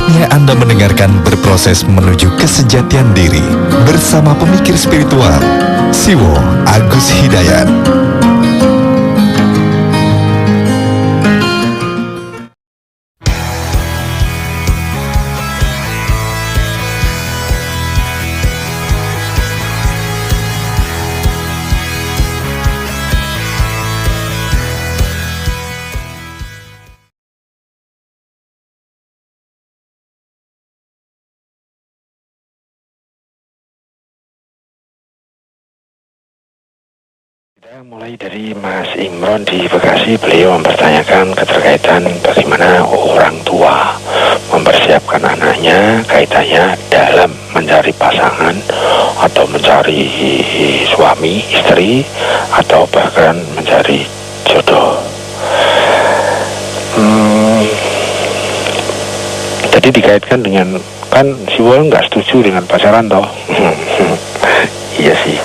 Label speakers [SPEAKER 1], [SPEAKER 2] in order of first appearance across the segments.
[SPEAKER 1] Saatnya Anda mendengarkan berproses menuju kesejatian diri bersama pemikir spiritual Siwo Agus Hidayat.
[SPEAKER 2] Kita mulai dari Mas Imron di Bekasi. Beliau mempertanyakan keterkaitan bagaimana orang tua mempersiapkan anaknya, kaitannya dalam mencari pasangan atau mencari suami, istri, atau bahkan mencari jodoh. Jadi dikaitkan dengan, kan si Wol nggak setuju dengan pacaran toh. Iya sih.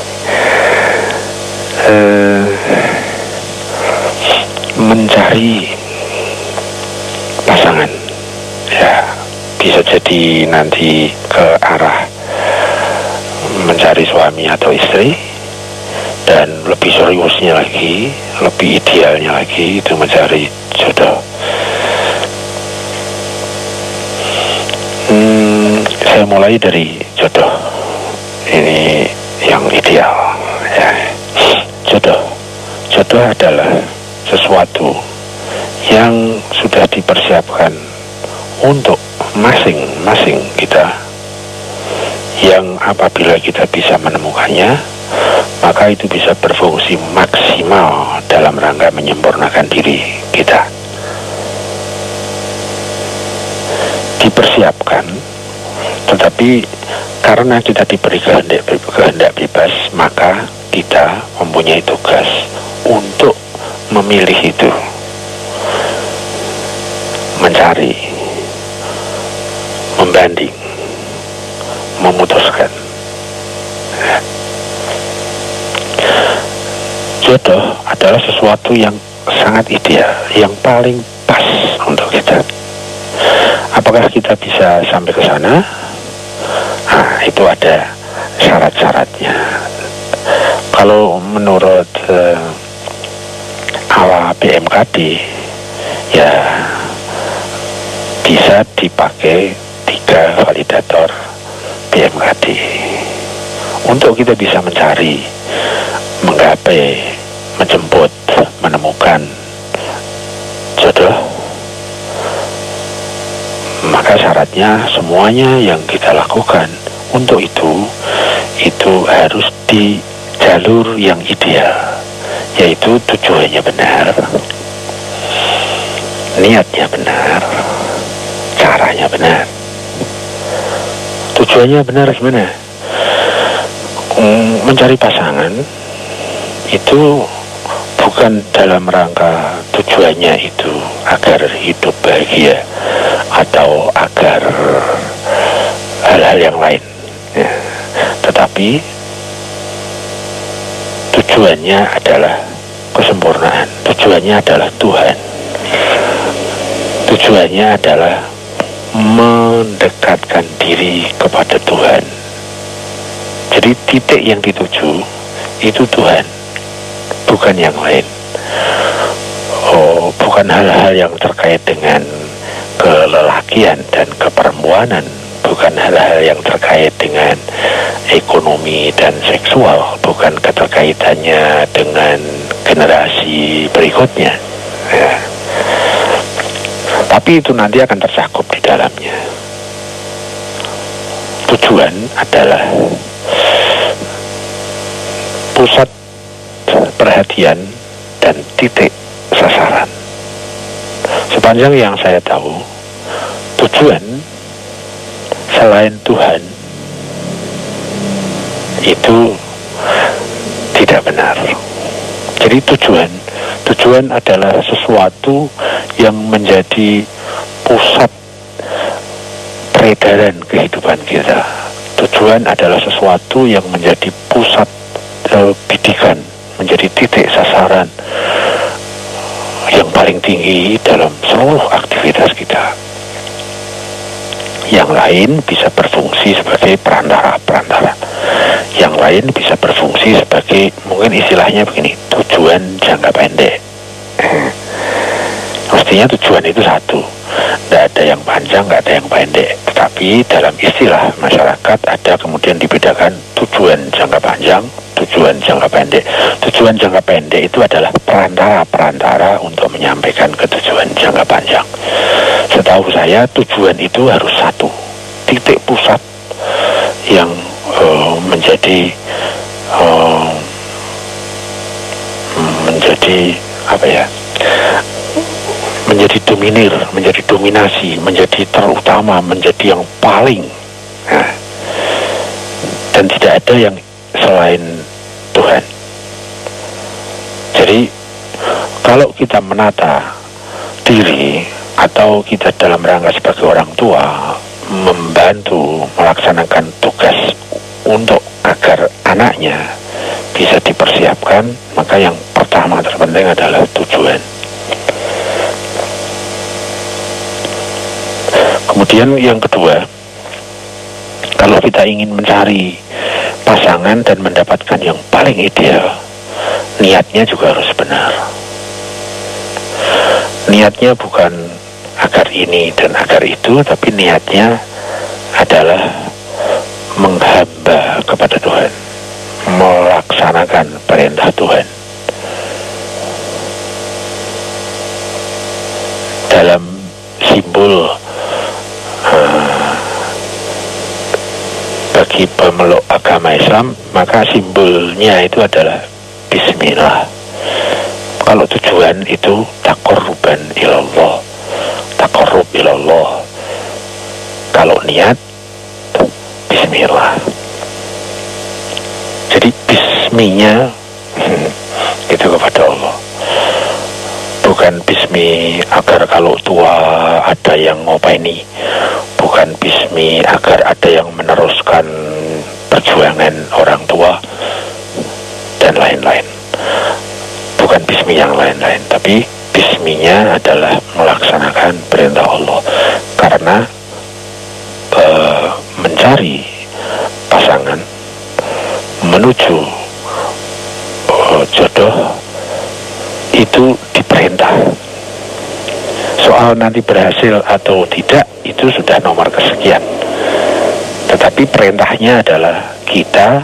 [SPEAKER 2] Mencari pasangan ya bisa jadi nanti ke arah mencari suami atau istri, dan lebih seriusnya lagi, lebih idealnya lagi itu mencari jodoh. Saya mulai dari jodoh, ini yang ideal ya. Jodoh adalah sesuatu yang sudah dipersiapkan untuk masing-masing kita, yang apabila kita bisa menemukannya, maka itu bisa berfungsi maksimal dalam rangka menyempurnakan diri kita. Dipersiapkan, tetapi karena kita diberi kehendak bebas, maka kita mempunyai tugas untuk memilih itu, mencari, membanding, memutuskan. Jodoh adalah sesuatu yang sangat ideal, yang paling pas untuk kita. Apakah kita bisa sampai ke sana? Nah, itu ada syarat-syaratnya. Kalau menurut ala BMKD ya bisa dipakai 3 validator BMKD untuk kita bisa mencari, menggapai, menjemput, menemukan jodoh. Maka syaratnya semuanya yang kita lakukan untuk itu harus di jalur yang ideal, yaitu tujuannya benar, niatnya benar, caranya benar. Tujuannya benar gimana? Mencari pasangan itu bukan dalam rangka tujuannya itu agar hidup bahagia atau agar hal-hal yang lain ya. Tetapi tujuannya adalah kesempurnaan, tujuannya adalah Tuhan, tujuannya adalah mendekatkan diri kepada Tuhan. Jadi titik yang dituju itu Tuhan, bukan yang lain. Bukan hal-hal yang terkait dengan kelelakian dan keperempuanan, bukan hal-hal yang terkait dengan ekonomi dan seksual, bukan keterkaitannya dengan generasi berikutnya ya. Tapi itu nanti akan tercakup di dalamnya. Tujuan adalah pusat perhatian dan titik sasaran. Sepanjang yang saya tahu, tujuan selain Tuhan itu tidak benar. Jadi tujuan adalah sesuatu yang menjadi pusat peredaran kehidupan kita. Tujuan adalah sesuatu yang menjadi pusat bidikan, menjadi titik sasaran yang paling tinggi dalam seluruh aktivitas kita. Yang lain bisa berfungsi sebagai perantara-perantara. Yang lain bisa berfungsi sebagai, mungkin istilahnya begini, tujuan jangka pendek. Mestinya tujuan itu satu, tidak ada yang panjang, nggak ada yang pendek. Tetapi dalam istilah masyarakat ada kemudian dibedakan tujuan jangka panjang, tujuan jangka pendek. Tujuan jangka pendek itu adalah perantara-perantara untuk menyampaikan ke tujuan jangka panjang. Setahu saya tujuan itu harus satu, titik pusat yang menjadi apa ya? Menjadi dominir, menjadi dominasi, menjadi terutama, menjadi yang paling. Nah, dan tidak ada yang selain Tuhan. Jadi kalau kita menata diri atau kita dalam rangka sebagai orang tua membantu melaksanakan tugas untuk agar anaknya bisa dipersiapkan, maka yang pertama terpenting adalah tujuan. Kemudian yang kedua, kalau kita ingin mencari pasangan dan mendapatkan yang paling ideal, niatnya juga harus benar. Niatnya bukan agar ini dan agar itu, tapi niatnya adalah menghamba kepada Tuhan, melaksanakan perintah Tuhan. Dalam simbol bagi pemeluk agama Islam, maka simbolnya itu adalah Bismillah. Kalau tujuan itu taqarruban ilallah, taqarrub ilallah. Kalau niat Bismillah. Jadi bisminya itu kepada Allah, bukan bismi agar kalau tua ada yang ngopeni, bukan bismi agar ada yang meneruskan perjuangan orang tua dan lain-lain, bukan bismi yang lain-lain, tapi bisminya adalah melaksanakan perintah Allah. Karena mencari pasangan menuju jodoh itu diperintah. Soal nanti berhasil atau tidak itu sudah nomor kesekian, tetapi perintahnya adalah kita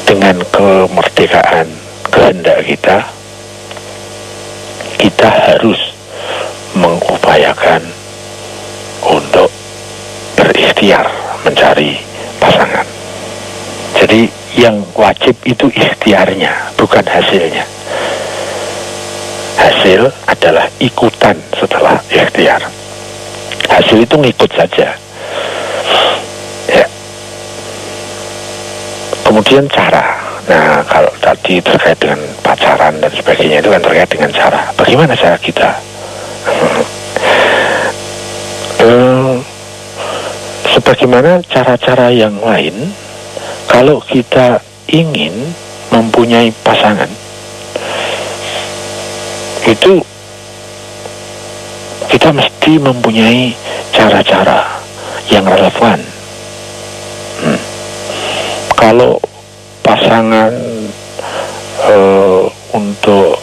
[SPEAKER 2] dengan kemerdekaan kehendak kita harus mengupayakan untuk berikhtiar mencari pasangan. Jadi yang wajib itu ikhtiarnya, bukan hasilnya. Hasil adalah ikutan setelah ikhtiar. Hasil itu ngikut saja. Ya. Kemudian cara. Nah, kalau tadi terkait dengan pacaran dan sebagainya itu kan terkait dengan cara. Bagaimana cara kita? Sebagaimana cara-cara yang lain, kalau kita ingin mempunyai pasangan, itu kita mesti mempunyai cara-cara yang relevan. Kalau pasangan untuk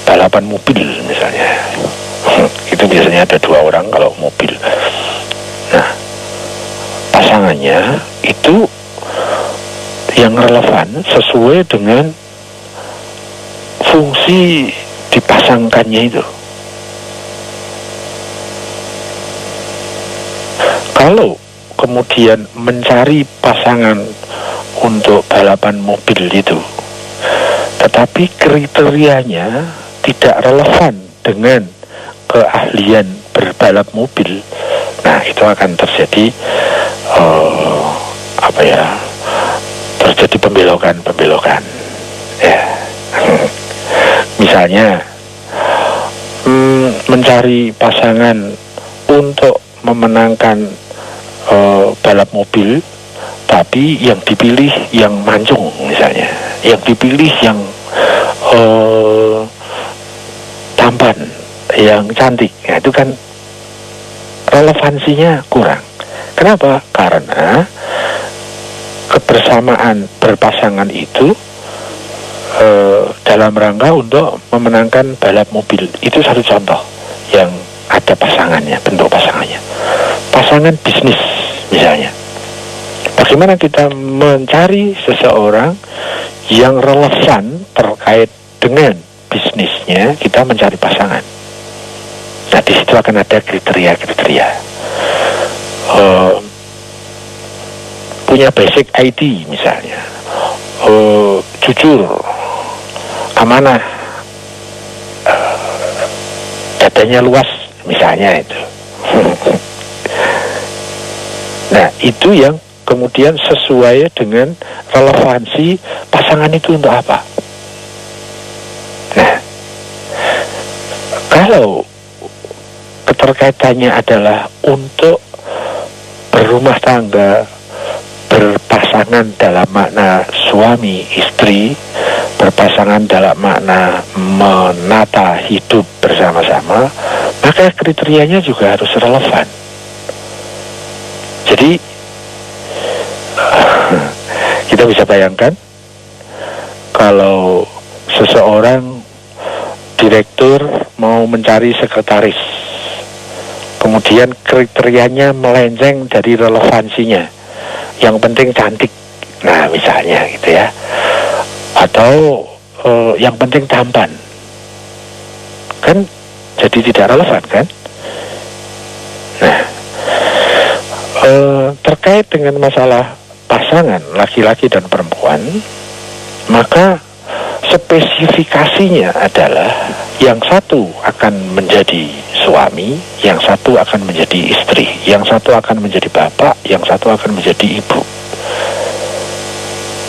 [SPEAKER 2] balapan mobil misalnya, itu biasanya ada 2 orang kalau mobil. Nah, pasangannya itu yang relevan sesuai dengan fungsi dipasangkannya itu. Kalau kemudian mencari pasangan untuk balapan mobil itu, tetapi kriterianya tidak relevan dengan keahlian berbalap mobil, nah itu akan terjadi terjadi pembelokan ya. Misalnya mencari pasangan untuk memenangkan balap mobil, tapi yang dipilih yang mancung misalnya, yang dipilih yang tampan, yang cantik, nah itu kan relevansinya kurang. Kenapa? Karena kebersamaan berpasangan itu dalam rangka untuk memenangkan balap mobil. Itu satu contoh yang ada pasangannya, bentuk pasangannya. Pasangan bisnis misalnya. Bagaimana kita mencari seseorang yang relevan terkait dengan bisnisnya, kita mencari pasangan. Nah, di situ akan ada kriteria-kriteria. Punya basic IT misalnya, jujur, amanah, dadanya luas misalnya itu. Nah, itu yang kemudian sesuai dengan relevansi pasangan itu untuk apa. Nah, kalau keterkaitannya adalah untuk berumah tangga, berpasangan dalam makna suami istri, berpasangan dalam makna menata hidup bersama-sama, maka kriterianya juga harus relevan. Jadi kita bisa bayangkan kalau seseorang direktur mau mencari sekretaris, kemudian kriterianya melenceng dari relevansinya, yang penting cantik, nah misalnya gitu ya, atau yang penting tampan, kan jadi tidak relevan kan. Nah, terkait dengan masalah pasangan laki-laki dan perempuan, maka spesifikasinya adalah yang satu akan menjadi suami, yang satu akan menjadi istri, yang satu akan menjadi bapak, yang satu akan menjadi ibu.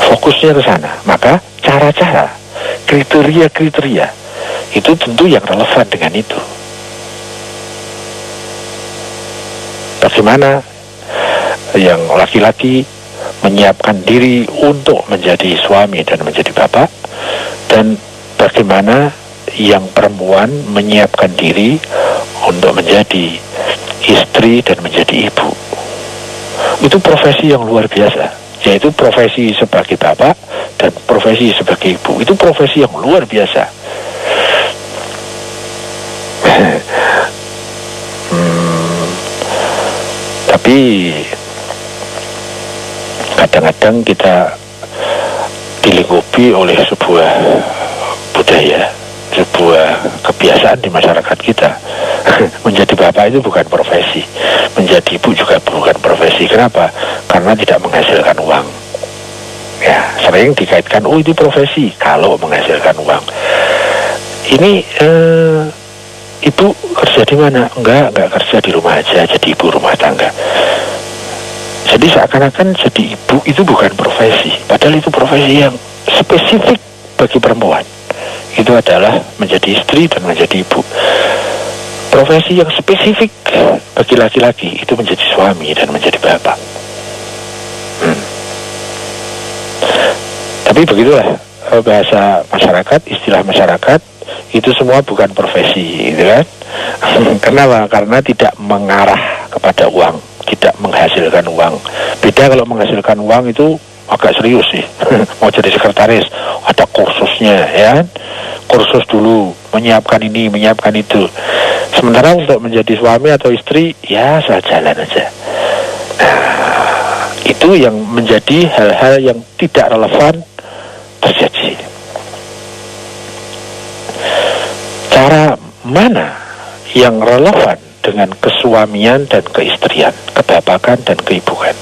[SPEAKER 2] Fokusnya ke sana. Maka cara-cara, kriteria-kriteria itu tentu yang relevan dengan itu. Bagaimana yang laki-laki menyiapkan diri untuk menjadi suami dan menjadi bapak, dan bagaimana yang perempuan menyiapkan diri untuk menjadi istri dan menjadi ibu. Itu profesi yang luar biasa, yaitu profesi sebagai bapak dan profesi sebagai ibu. Itu profesi yang luar biasa. Tapi kadang-kadang kita dilingkupi oleh sebuah budaya, sebuah kebiasaan di masyarakat kita. Menjadi bapak itu bukan profesi, menjadi ibu juga bukan profesi. Kenapa? Karena tidak menghasilkan uang. Ya, sering dikaitkan, oh itu profesi kalau menghasilkan uang. Ini ibu kerja di mana? Enggak kerja di rumah aja, jadi ibu rumah tangga. Jadi seakan-akan jadi ibu itu bukan profesi, padahal itu profesi yang spesifik bagi perempuan. Itu adalah menjadi istri dan menjadi ibu. Profesi yang spesifik bagi laki-laki itu menjadi suami dan menjadi bapak. Tapi begitulah bahasa masyarakat, istilah masyarakat, itu semua bukan profesi, gitu kan? Kenapa? Karena tidak mengarah kepada uang, tidak menghasilkan uang. Beda kalau menghasilkan uang itu agak serius sih. Mau jadi sekretaris ada kursusnya, ya kan? Kursus dulu, menyiapkan ini, menyiapkan itu. Sementara untuk menjadi suami atau istri, ya asal jalan aja. Nah, itu yang menjadi hal-hal yang tidak relevan terjadi. Cara mana yang relevan dengan kesuamian dan keistrian, kebapakan dan keibuan?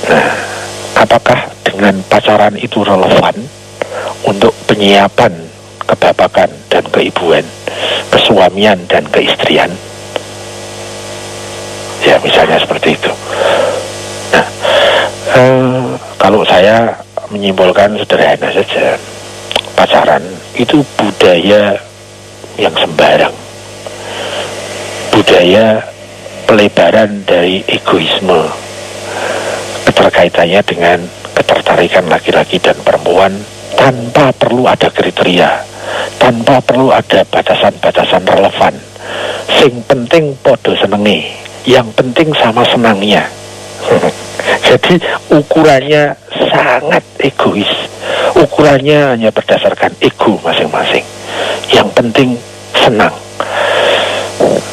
[SPEAKER 2] Nah, apakah dengan pacaran itu relevan untuk penyiapan kebapakan dan keibuan, kesuamian dan keistrian? Ya, misalnya seperti itu. Nah, kalau saya menyimpulkan sederhana saja, pacaran itu budaya yang sembarang, budaya pelebaran dari egoisme, keterkaitannya dengan ketertarikan laki-laki dan perempuan tanpa perlu ada kriteria, tanpa perlu ada batasan-batasan relevan, Sing penting podo senengi, yang penting sama senangnya. Jadi ukurannya sangat egois, ukurannya hanya berdasarkan ego masing-masing. Yang penting senang.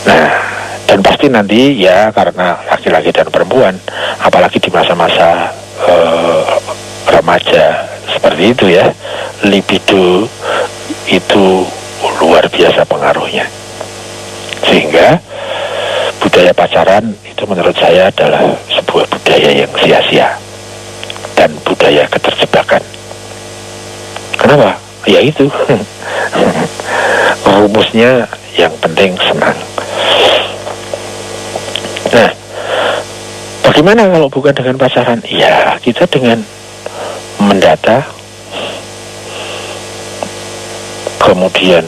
[SPEAKER 2] Nah, dan pasti nanti ya, karena laki-laki dan perempuan, apalagi di masa-masa remaja seperti itu ya, libido itu luar biasa pengaruhnya. Sehingga budaya pacaran itu menurut saya adalah sebuah budaya yang sia-sia dan budaya keterjebakan. Kenapa? Ya itu rumusnya yang penting senang. Nah, bagaimana kalau bukan dengan pacaran? Ya, kita dengan mendata, kemudian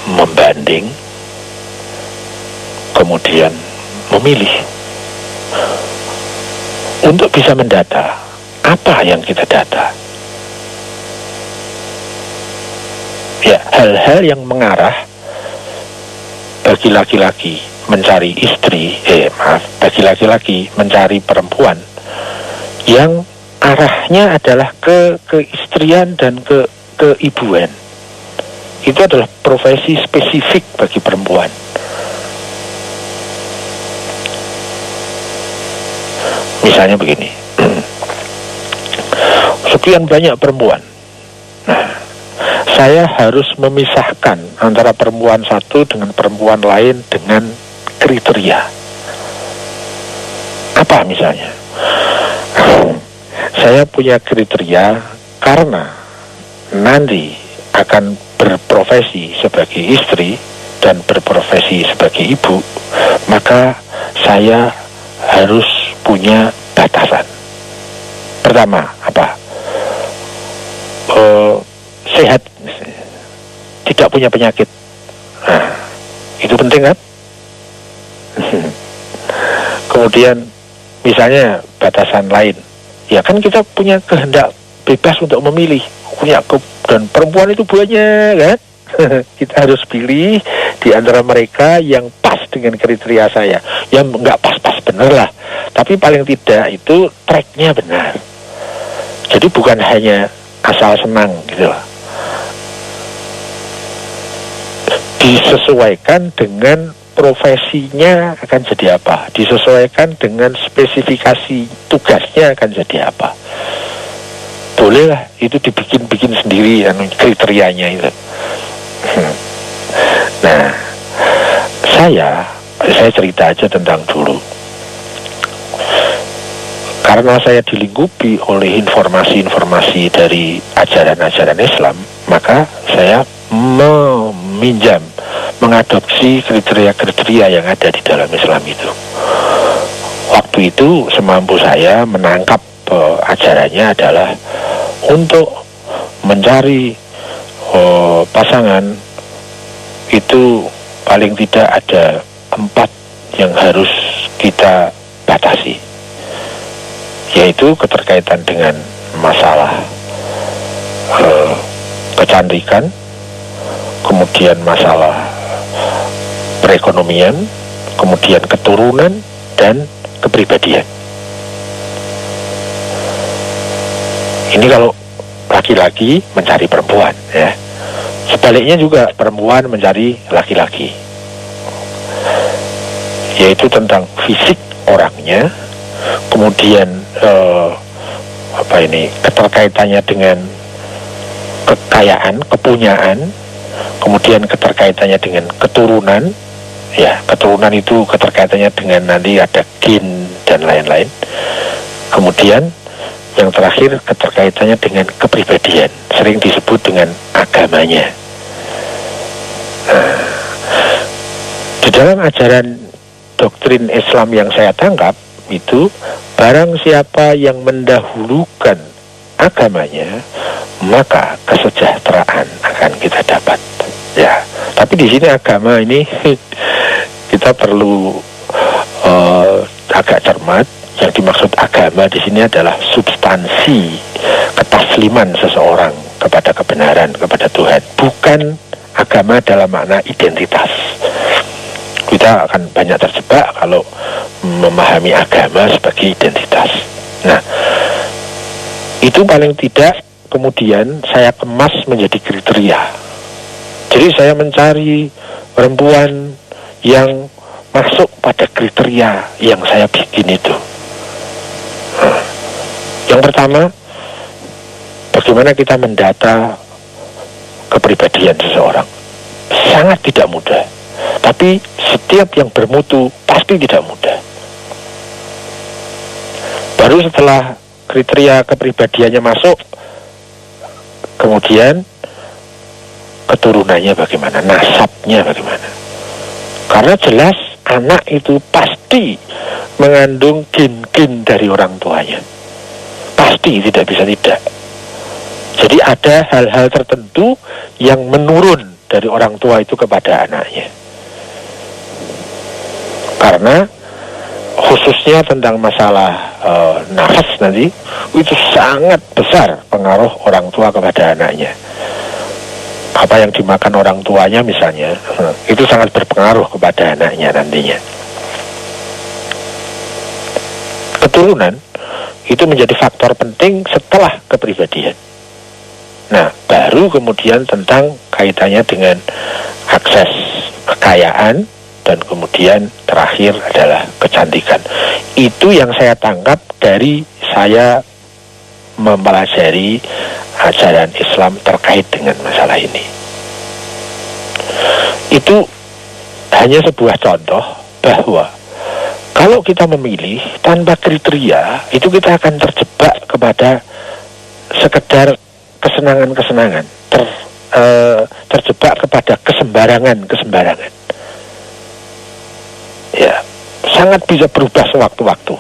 [SPEAKER 2] membanding, kemudian memilih. Untuk bisa mendata, apa yang kita data? Ya, hal-hal yang mengarah bagi laki-laki mencari istri, bagi laki-laki mencari perempuan yang arahnya adalah ke keistrian dan ke keibuan. Itu adalah profesi spesifik bagi perempuan. Misalnya begini, sekian banyak perempuan. Nah, saya harus memisahkan antara perempuan satu dengan perempuan lain dengan kriteria. Apa misalnya? Saya punya kriteria karena nanti akan berprofesi sebagai istri dan berprofesi sebagai ibu, maka saya harus punya batasan. Pertama, apa? Sehat, tidak punya penyakit. Nah, itu penting kan? Kemudian misalnya batasan lain, ya kan kita punya kehendak bebas untuk memilih, dan perempuan itu banyak kan? Kita harus pilih di antara mereka yang pas dengan kriteria saya. Yang nggak pas-pas bener lah, tapi paling tidak itu tracknya benar. Jadi bukan hanya asal senang gitu lah. Disesuaikan dengan profesinya akan jadi apa, disesuaikan dengan spesifikasi tugasnya akan jadi apa. Bolehlah itu dibikin sendiri kriterianya itu. Nah, saya cerita aja tentang dulu. Karena saya dilingkupi oleh informasi-informasi dari ajaran-ajaran Islam, maka saya mengadopsi kriteria-kriteria yang ada di dalam Islam itu. Waktu itu semampu saya menangkap ajarannya adalah untuk mencari pasangan itu paling tidak ada 4 yang harus kita batasi, yaitu keterkaitan dengan masalah kecantikan, kemudian masalah perekonomian, kemudian keturunan dan kepribadian. Ini kalau laki-laki mencari perempuan ya. Sebaliknya juga perempuan mencari laki-laki, yaitu tentang fisik orangnya, kemudian keterkaitannya dengan kekayaan, kepunyaan, kemudian keterkaitannya dengan keturunan. Ya, keturunan itu keterkaitannya dengan nanti ada gen dan lain-lain. Kemudian yang terakhir keterkaitannya dengan kepribadian, sering disebut dengan agamanya. Nah, di dalam ajaran doktrin Islam yang saya tangkap itu, barang siapa yang mendahulukan agamanya, maka kesejahteraan akan kita dapat. Ya, tapi di sini agama ini kita perlu agak cermat. Yang dimaksud agama di sini adalah substansi ketasliman seseorang kepada kebenaran, kepada Tuhan, bukan agama dalam makna identitas. Kita akan banyak terjebak kalau memahami agama sebagai identitas. Nah, itu paling tidak kemudian saya kemas menjadi kriteria. Jadi saya mencari perempuan yang masuk pada kriteria yang saya bikin itu. Yang pertama, bagaimana kita mendata kepribadian seseorang. Sangat tidak mudah. Tapi setiap yang bermutu pasti tidak mudah. Baru setelah kriteria kepribadiannya masuk, kemudian keturunannya bagaimana, nasabnya bagaimana. Karena jelas anak itu pasti mengandung gen-gen dari orang tuanya. Pasti, tidak bisa tidak. Jadi ada hal-hal tertentu yang menurun dari orang tua itu kepada anaknya. Karena khususnya tentang masalah nafas nanti, itu sangat besar pengaruh orang tua kepada anaknya. Apa yang dimakan orang tuanya misalnya, itu sangat berpengaruh kepada anaknya nantinya. Keturunan itu menjadi faktor penting setelah kepribadian. Nah, baru kemudian tentang kaitannya dengan akses kekayaan, dan kemudian terakhir adalah kecantikan. Itu yang saya tangkap dari saya mempelajari ajaran Islam terkait dengan masalah ini. Itu hanya sebuah contoh bahwa kalau kita memilih tanpa kriteria, itu kita akan terjebak kepada sekedar kesenangan-kesenangan, terjebak kepada kesembarangan. Ya, sangat bisa berubah sewaktu-waktu.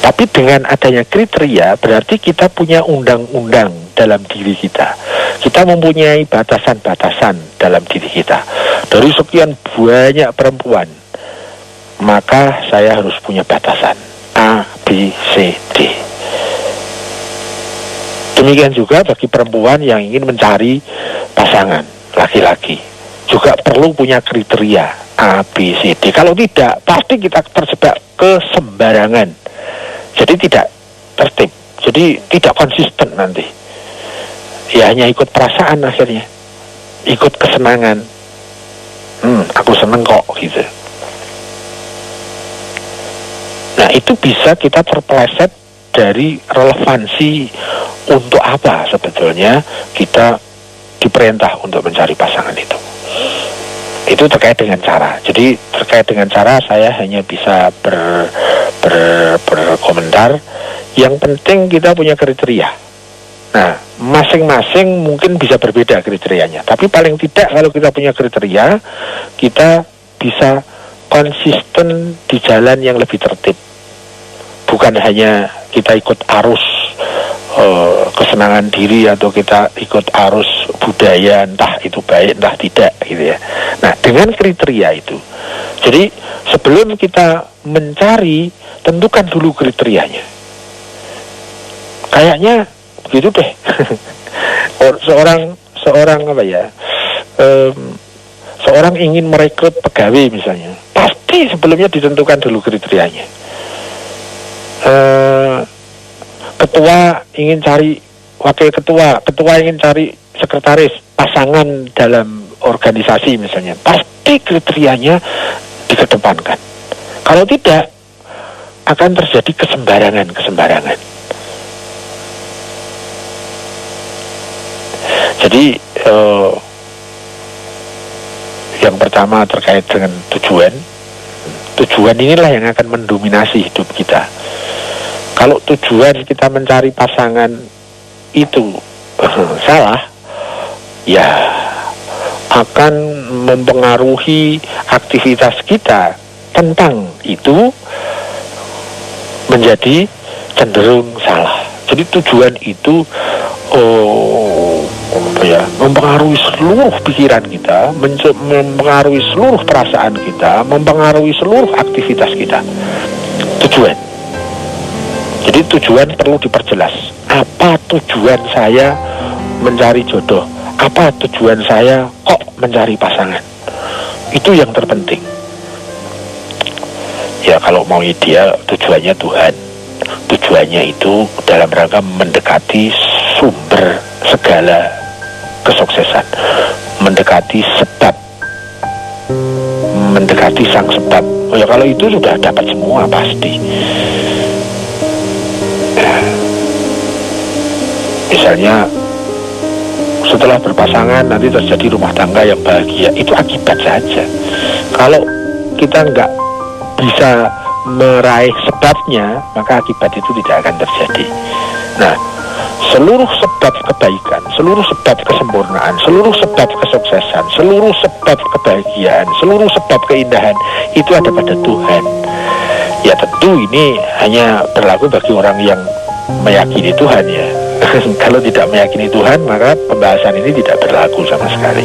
[SPEAKER 2] Tapi dengan adanya kriteria, berarti kita punya undang-undang dalam diri kita. Kita mempunyai batasan-batasan dalam diri kita. Dari sekian banyak perempuan, maka saya harus punya batasan A, B, C, D. Demikian juga bagi perempuan yang ingin mencari pasangan laki-laki, juga perlu punya kriteria A, B, C, D. Kalau tidak, pasti kita terjebak ke sembarangan. Jadi tidak tertib, jadi tidak konsisten nanti. Ya hanya ikut perasaan akhirnya, ikut kesenangan. Aku seneng kok gitu. Nah, itu bisa kita terpeleset dari relevansi untuk apa sebetulnya kita diperintah untuk mencari pasangan itu. Itu terkait dengan cara. Jadi terkait dengan cara saya hanya bisa berkomentar. Yang penting kita punya kriteria. Nah, masing-masing mungkin bisa berbeda kriterianya. Tapi paling tidak kalau kita punya kriteria, kita bisa konsisten di jalan yang lebih tertib. Bukan hanya kita ikut arus kesenangan diri atau kita ikut arus budaya, entah itu baik entah tidak gitu ya. Nah, dengan kriteria itu, jadi sebelum kita mencari, tentukan dulu kriterianya. Kayaknya begitu deh. seorang apa ya, seorang ingin merekrut pegawai misalnya, pasti sebelumnya ditentukan dulu kriterianya. Ketua ingin cari wakil ketua, ketua ingin cari sekretaris, pasangan dalam organisasi misalnya, pasti kriterianya dikedepankan. Kalau tidak, akan terjadi kesembarangan. Jadi yang pertama terkait dengan tujuan inilah yang akan mendominasi hidup kita. Kalau tujuan kita mencari pasangan itu salah, ya akan mempengaruhi aktivitas kita tentang itu menjadi cenderung salah. Jadi tujuan itu mempengaruhi seluruh pikiran kita, mempengaruhi seluruh perasaan kita, mempengaruhi seluruh aktivitas kita. Tujuan. Jadi tujuan perlu diperjelas. Apa tujuan saya mencari jodoh? Apa tujuan saya kok mencari pasangan? Itu yang terpenting. Ya kalau mau ideal, tujuannya Tuhan. Tujuannya itu dalam rangka mendekati sumber segala kesuksesan, mendekati sebab, mendekati sang sebab. Oh ya kalau itu sudah dapat semua pasti. Misalnya setelah berpasangan nanti terjadi rumah tangga yang bahagia, itu akibat saja. Kalau kita nggak bisa meraih sebabnya, maka akibat itu tidak akan terjadi. Nah, seluruh sebab kebaikan, seluruh sebab kesempurnaan, seluruh sebab kesuksesan, seluruh sebab kebahagiaan, seluruh sebab keindahan itu ada pada Tuhan. Ya tentu ini hanya berlaku bagi orang yang meyakini Tuhan ya. Kalau tidak meyakini Tuhan, maka pembahasan ini tidak berlaku sama sekali.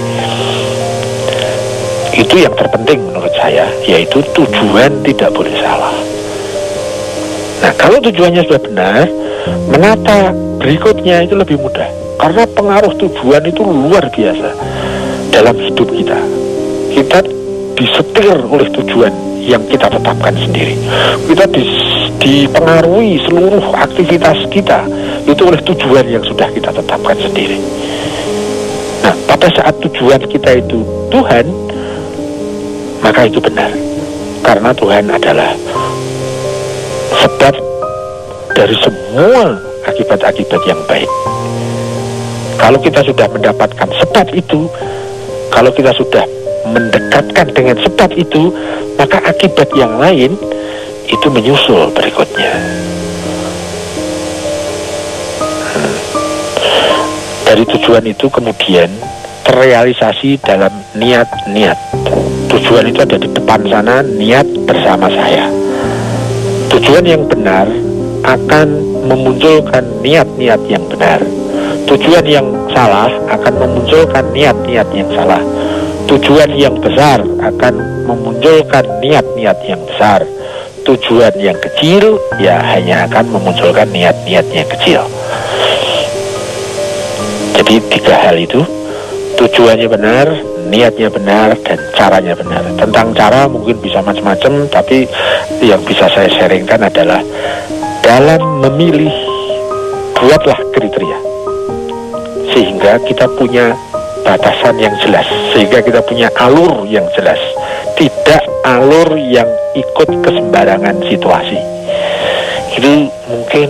[SPEAKER 2] Itu yang terpenting menurut saya, yaitu tujuan tidak boleh salah. Nah, kalau tujuannya sudah benar, menata berikutnya itu lebih mudah. Karena pengaruh tujuan itu luar biasa dalam hidup kita. Kita disetir oleh tujuan yang kita tetapkan sendiri. Kita dipengaruhi seluruh aktivitas kita itu oleh tujuan yang sudah kita tetapkan sendiri. Nah, pada saat tujuan kita itu Tuhan, maka itu benar. Karena Tuhan adalah sebab dari semua akibat-akibat yang baik. Kalau kita sudah mendapatkan sebab itu, kalau kita sudah mendekatkan dengan sebab itu, maka akibat yang lain itu menyusul berikutnya. Dari tujuan itu kemudian terrealisasi dalam niat-niat. Tujuan itu ada di depan sana, niat bersama saya. Tujuan yang benar akan memunculkan niat-niat yang benar. Tujuan yang salah akan memunculkan niat-niat yang salah. Tujuan yang besar akan memunculkan niat-niat yang besar. Tujuan yang kecil ya hanya akan memunculkan niat-niat yang kecil. Jadi 3 hal itu, tujuannya benar, niatnya benar, dan caranya benar. Tentang cara mungkin bisa macam-macam, tapi yang bisa saya sharingkan adalah dalam memilih, buatlah kriteria sehingga kita punya batasan yang jelas, sehingga kita punya alur yang jelas, tidak alur yang ikut kesembarangan situasi. Jadi mungkin